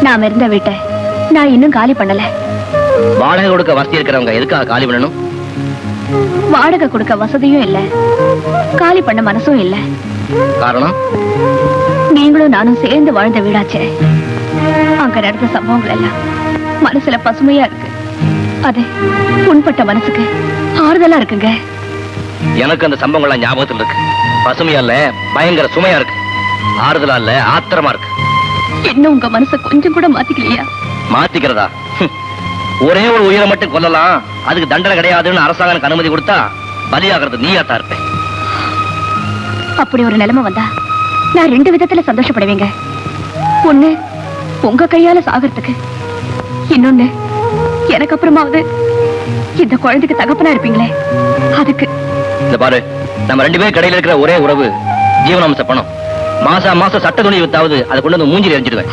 நாம இருந்த வீட்டை நான் இன்னும் காலி பண்ணல. வாடகை கொடுக்க வசதி இருக்கிறவங்க எதுக்காக காலி பண்ணணும்? வாடகை கொடுக்க வசதியும் இல்ல, காலி பண்ண மனசும் இல்ல. காரணம்? நீங்களும் நானும் சேர்ந்து வாழ்ந்த வீடாச்சே. அங்க நடந்த சம்பவங்கள் எல்லாம் மனசுல பசுமையா இருக்கு. அது புண்பட்ட மனசுக்கு ஆறுதலா இருக்குங்க. எனக்கு அந்த சம்பவங்கள்லாம் ஞாபகத்தில் இருக்கு. பசுமையா இல்ல, பயங்கர சுமையா இருக்கு. ஆறுதலா இல்ல, ஆத்திரமா இருக்கு. இன்னும் உங்க மனசை கொஞ்சம் கூட மாத்திக்கலையா? மாத்திக்கிறதா? ஒரே ஒரு உயிரை மட்டும் கொல்லலாம், அதுக்கு தண்டனை கிடையாதுன்னு அரசாங்கம் அனுமதி கொடுத்தா பலியாகிறது நீயாத்தான் இருப்பேன். அப்படி ஒரு நிலைமை வந்தா நான் ரெண்டு விதத்துல சந்தோஷப்படுவேங்க. ஒண்ணு உங்க கையால சாகிறதுக்கு, இன்னொன்னு எனக்கு அப்புறமாவது இந்த குழந்தைக்கு தகப்பனா இருப்பீங்களே அதுக்கு. இந்த பாரு, நம்ம ரெண்டு பேரும் கடையில் இருக்கிற ஒரே உறவு ஜீவனாம்ச பணம். மாசம் சட்ட துணி வித்தாவது அதை கொண்டு வந்து மூஞ்சில் எரிஞ்சிடுவேன்.